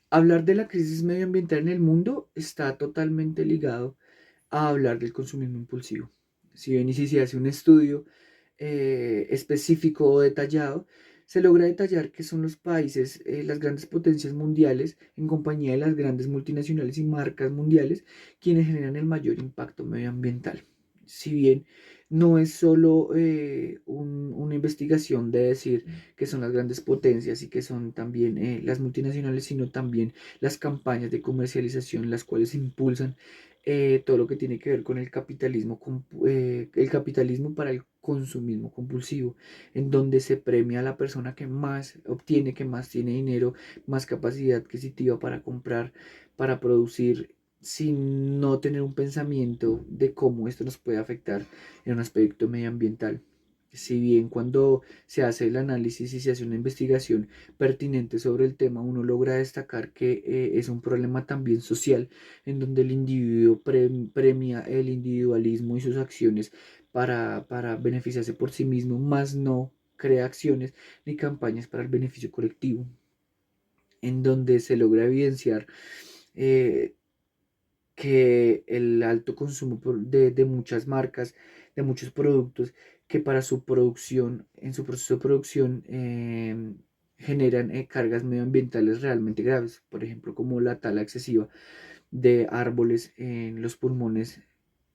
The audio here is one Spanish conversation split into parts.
Hablar de la crisis medioambiental en el mundo está totalmente ligado a hablar del consumismo impulsivo. Si bien y si se hace un estudio específico o detallado, se logra detallar que son los países, las grandes potencias mundiales, en compañía de las grandes multinacionales y marcas mundiales, quienes generan el mayor impacto medioambiental. Si bien no es solo una investigación de decir que son las grandes potencias y que son también las multinacionales, sino también las campañas de comercialización, las cuales impulsan todo lo que tiene que ver con el capitalismo para el consumismo compulsivo, en donde se premia a la persona que más obtiene, que más tiene dinero, más capacidad adquisitiva para comprar, para producir, sin no tener un pensamiento de cómo esto nos puede afectar en un aspecto medioambiental. Si bien cuando se hace el análisis y se hace una investigación pertinente sobre el tema, uno logra destacar que es un problema también social, en donde el individuo premia el individualismo y sus acciones para beneficiarse por sí mismo, más no crea acciones ni campañas para el beneficio colectivo, en donde se logra evidenciar eh, que el alto consumo de muchas marcas, de muchos productos, que para su producción, en su proceso de producción, generan cargas medioambientales realmente graves, por ejemplo, como la tala excesiva de árboles en los pulmones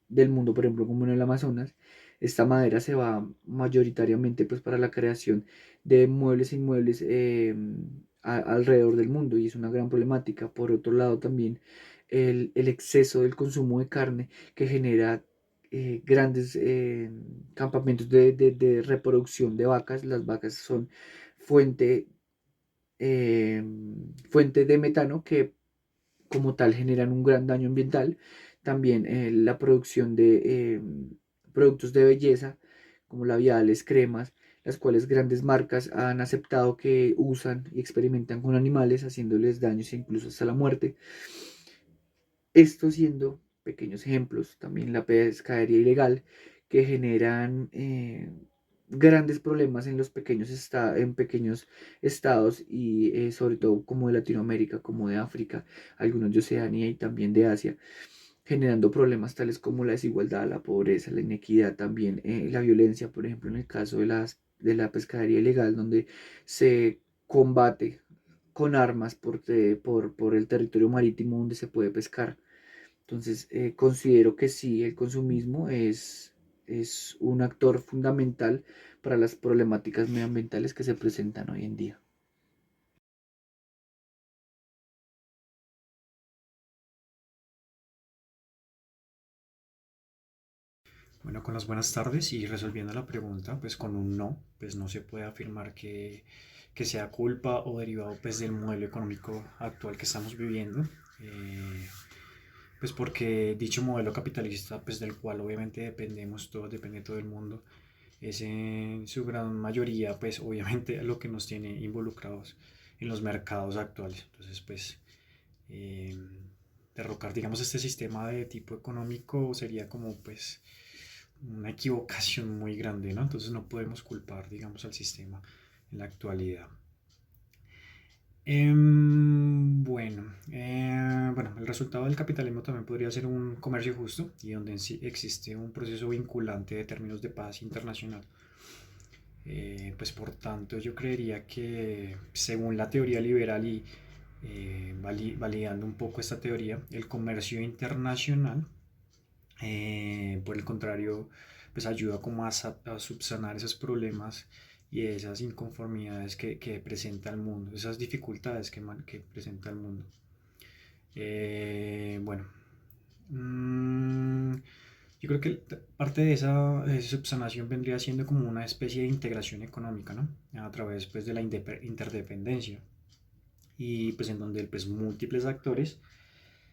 del mundo, por ejemplo, como en el Amazonas. Esta madera se va mayoritariamente pues, para la creación de muebles e inmuebles alrededor del mundo y es una gran problemática. Por otro lado, también el exceso del consumo de carne que genera grandes campamentos de reproducción de vacas. Las vacas son fuente, eh, fuente de metano que como tal generan un gran daño ambiental. También la producción de productos de belleza, como labiales, cremas, las cuales grandes marcas han aceptado que usan y experimentan con animales, haciéndoles daños e incluso hasta la muerte. Esto siendo pequeños ejemplos, también la pescadería ilegal, que generan grandes problemas en los en pequeños estados y sobre todo como de Latinoamérica, como de África, algunos de Oceanía y también de Asia, generando problemas tales como la desigualdad, la pobreza, la inequidad, también la violencia, por ejemplo, en el caso de la pescadería ilegal, donde se combate con armas por el territorio marítimo donde se puede pescar. Entonces, considero que sí, el consumismo es un actor fundamental para las problemáticas medioambientales que se presentan hoy en día. Bueno, con las buenas tardes y resolviendo la pregunta, pues con un no, pues no se puede afirmar que sea culpa o derivado pues del modelo económico actual que estamos viviendo. Eh, pues porque dicho modelo capitalista, pues del cual obviamente dependemos todos, depende todo el mundo, es en su gran mayoría, pues obviamente lo que nos tiene involucrados en los mercados actuales. Entonces, pues eh, derrocar, digamos, este sistema de tipo económico sería como pues una equivocación muy grande, ¿no? Entonces no podemos culpar, digamos, al sistema en la actualidad. Bueno, el resultado del capitalismo también podría ser un comercio justo y donde en sí existe un proceso vinculante de términos de paz internacional. Pues por tanto yo creería que según la teoría liberal y validando un poco esta teoría, el comercio internacional, por el contrario, pues ayuda como a subsanar esos problemas y esas inconformidades que presenta el mundo, esas dificultades que presenta el mundo. Bueno, mm, yo creo que parte de esa subsanación vendría siendo como una especie de integración económica, ¿no? A través pues, de la interdependencia y pues en donde pues, múltiples actores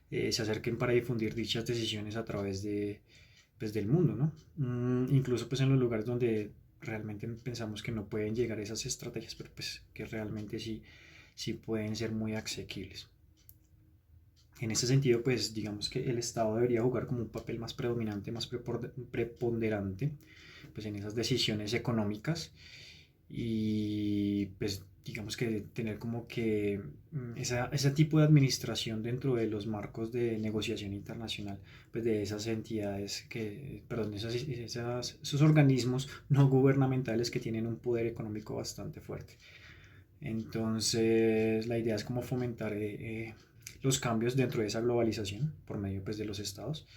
se acerquen para difundir dichas decisiones a través pues, del mundo, ¿no? Incluso pues en los lugares donde realmente pensamos que no pueden llegar esas estrategias, pero pues que realmente sí pueden ser muy asequibles. En ese sentido, pues digamos que el Estado debería jugar como un papel más predominante, más preponderante, pues en esas decisiones económicas y pues digamos tendríamos que tener como que ese tipo de administración dentro de los marcos de negociación internacional, pues de esas entidades perdón, esos organismos no gubernamentales que tienen un poder económico bastante fuerte. Entonces, la idea es como fomentar los cambios dentro de esa globalización por medio pues, de los estados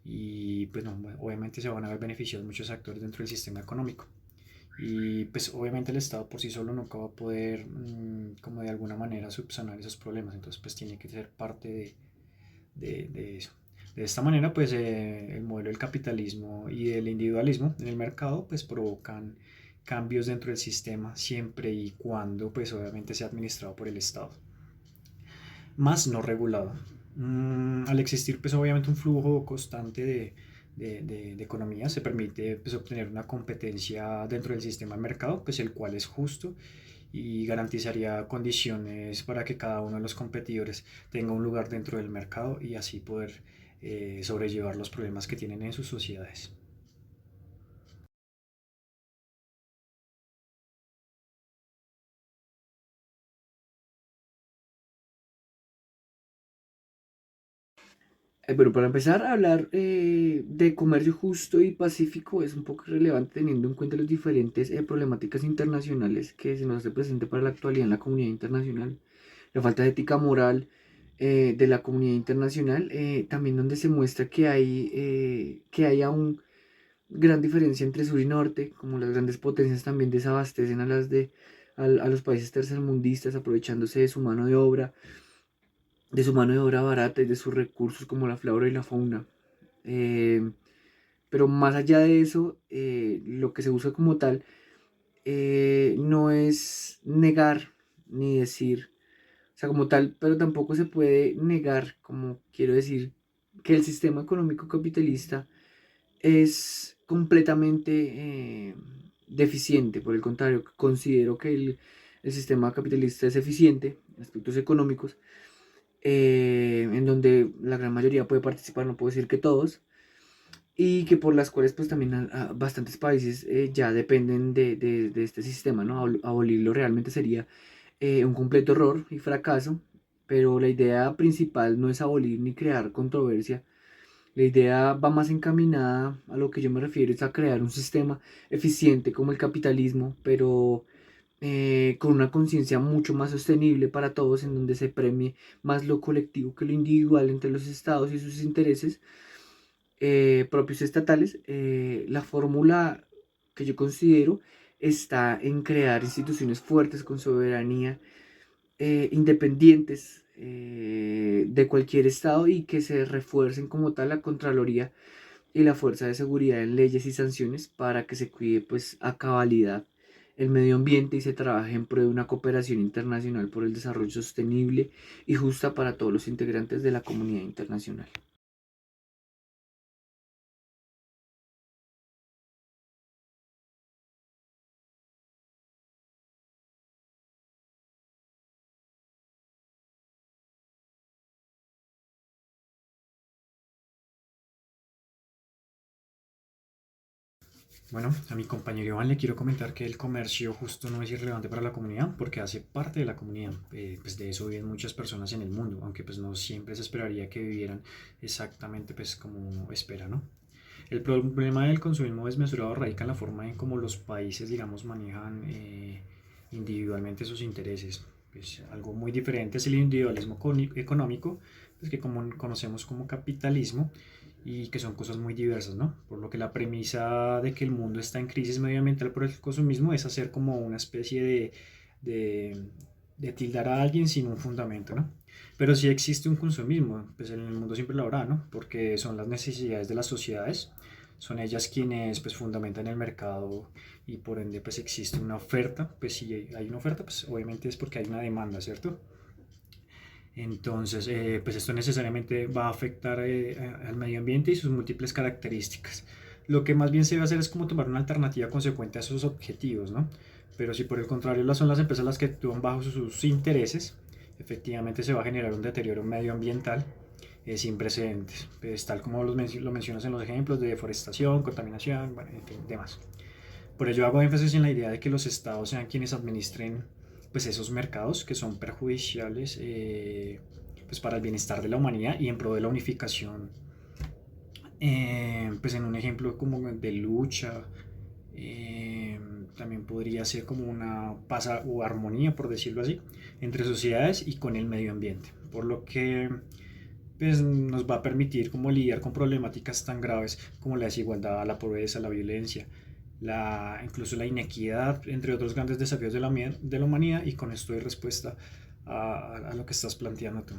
y pues no, bueno, obviamente se van a ver beneficiados muchos actores dentro del sistema económico y pues obviamente el Estado por sí solo nunca va a poder como de alguna manera subsanar esos problemas, entonces pues tiene que ser parte de eso. De esta manera pues el modelo del capitalismo y del individualismo en el mercado pues provocan cambios dentro del sistema siempre y cuando pues obviamente sea administrado por el Estado, más no regulado. Al existir pues obviamente un flujo constante de economía se permite pues, obtener una competencia dentro del sistema de mercado, pues el cual es justo y garantizaría condiciones para que cada uno de los competidores tenga un lugar dentro del mercado y así poder sobrellevar los problemas que tienen en sus sociedades. Bueno, para empezar a hablar de comercio justo y pacífico es un poco irrelevante teniendo en cuenta las diferentes problemáticas internacionales que se nos hace presente para la actualidad en la comunidad internacional. La falta de ética moral de la comunidad internacional, también donde se muestra que hay aún gran diferencia entre sur y norte, como las grandes potencias también desabastecen a los países tercermundistas aprovechándose de su mano de obra barata y de sus recursos como la flora y la fauna. Eh, pero más allá de eso, lo que se busca como tal no es negar ni decir, o sea, como tal, pero tampoco se puede negar, como quiero decir, que el sistema económico capitalista es completamente deficiente. Por el contrario, considero que el sistema capitalista es eficiente en aspectos económicos, en donde la gran mayoría puede participar, no puedo decir que todos, y que por las cuales pues también bastantes países ya dependen de este sistema, ¿no? Abolirlo realmente sería un completo error y fracaso, pero la idea principal no es abolir ni crear controversia. La idea va más encaminada a lo que yo me refiero, es a crear un sistema eficiente como el capitalismo, pero con una conciencia mucho más sostenible para todos, en donde se premie más lo colectivo que lo individual entre los estados y sus intereses propios estatales. La fórmula que yo considero está en crear instituciones fuertes con soberanía, independientes de cualquier estado y que se refuercen como tal la Contraloría y la fuerza de seguridad en leyes y sanciones para que se cuide pues a cabalidad el medio ambiente y se trabaje en pro de una cooperación internacional por el desarrollo sostenible y justa para todos los integrantes de la comunidad internacional. Bueno, a mi compañero Iván le quiero comentar que el comercio justo no es irrelevante para la comunidad porque hace parte de la comunidad. Pues de eso viven muchas personas en el mundo, aunque pues no siempre se esperaría que vivieran exactamente pues como uno espera, ¿no? El problema del consumismo desmesurado radica en la forma en cómo los países, digamos, manejan individualmente sus intereses. Pues algo muy diferente es el individualismo económico, pues que como conocemos como capitalismo y que son cosas muy diversas, ¿no? Por lo que la premisa de que el mundo está en crisis medioambiental por el consumismo es hacer como una especie de, de tildar a alguien sin un fundamento, ¿no? Pero sí existe un consumismo, pues en el mundo siempre lo habrá, ¿no? Porque son las necesidades de las sociedades, son ellas quienes pues fundamentan el mercado y por ende pues existe una oferta, pues si hay una oferta pues obviamente es porque hay una demanda, ¿cierto? Entonces, pues esto necesariamente va a afectar al medio ambiente y sus múltiples características. Lo que más bien se debe hacer es como tomar una alternativa consecuente a esos objetivos, ¿no? Pero si por el contrario son las empresas las que actúan bajo sus intereses, efectivamente se va a generar un deterioro medioambiental sin precedentes, pues, tal como lo mencionas en los ejemplos de deforestación, contaminación, bueno, en fin, demás. Por ello hago énfasis en la idea de que los estados sean quienes administren pues esos mercados que son perjudiciales pues para el bienestar de la humanidad y en pro de la unificación, pues en un ejemplo como de lucha, eh, también podría ser como una paz o armonía, por decirlo así, entre sociedades y con el medio ambiente, por lo que pues, nos va a permitir como lidiar con problemáticas tan graves como la desigualdad, la pobreza, la violencia, incluso la inequidad, entre otros grandes desafíos de la humanidad, y con esto doy respuesta a lo que estás planteando tú.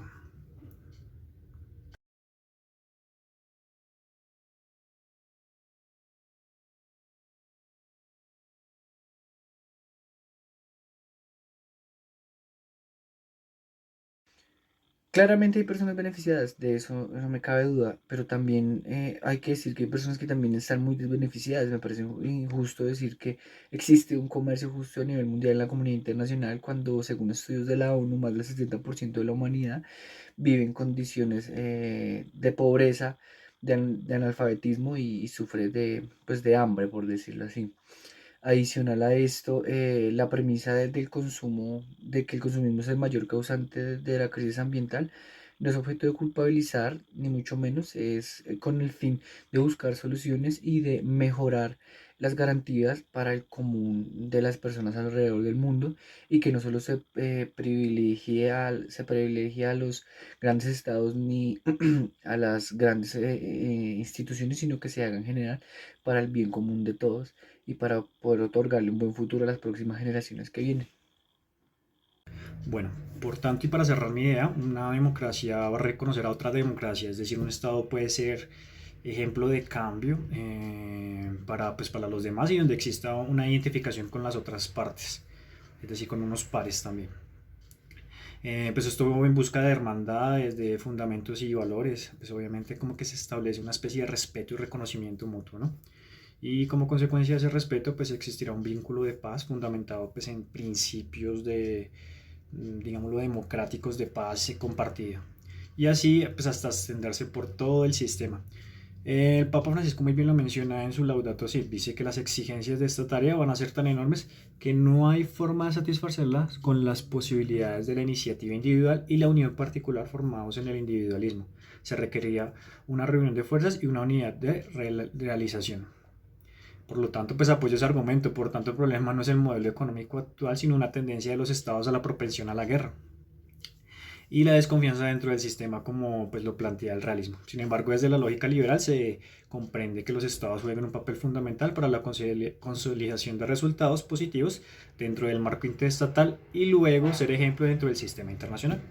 Claramente hay personas beneficiadas, de eso no me cabe duda, pero también hay que decir que hay personas que también están muy desbeneficiadas. Me parece injusto decir que existe un comercio justo a nivel mundial en la comunidad internacional cuando, según estudios de la ONU, más del 70% de la humanidad vive en condiciones de pobreza, de analfabetismo y sufre de, pues, de hambre, por decirlo así. Adicional a esto, la premisa del consumo, de que el consumismo es el mayor causante de la crisis ambiental, no es objeto de culpabilizar, ni mucho menos, es con el fin de buscar soluciones y de mejorar las garantías para el común de las personas alrededor del mundo y que no solo se privilegie a los grandes estados ni a las grandes instituciones, sino que se haga en general para el bien común de todos y para poder otorgarle un buen futuro a las próximas generaciones que vienen. Bueno, por tanto, y para cerrar mi idea, una democracia va a reconocer a otra democracia, es decir, un Estado puede ser ejemplo de cambio para los demás y donde exista una identificación con las otras partes, es decir, con unos pares también. Pues esto en busca de hermandades, de fundamentos y valores, pues obviamente como que se establece una especie de respeto y reconocimiento mutuo, ¿no? Y como consecuencia de ese respeto, pues existirá un vínculo de paz fundamentado pues en principios digámoslo, democráticos de paz compartida. Y así, pues hasta extenderse por todo el sistema. El Papa Francisco muy bien lo menciona en su Laudato Si, dice que las exigencias de esta tarea van a ser tan enormes que no hay forma de satisfacerlas con las posibilidades de la iniciativa individual y la unión particular formados en el individualismo. Se requería una reunión de fuerzas y una unidad de realización. Por lo tanto, pues apoyo ese argumento. Por tanto, el problema no es el modelo económico actual, sino una tendencia de los estados a la propensión a la guerra y la desconfianza dentro del sistema como pues lo plantea el realismo. Sin embargo, desde la lógica liberal se comprende que los estados juegan un papel fundamental para la consolidación de resultados positivos dentro del marco interestatal y luego ser ejemplo dentro del sistema internacional.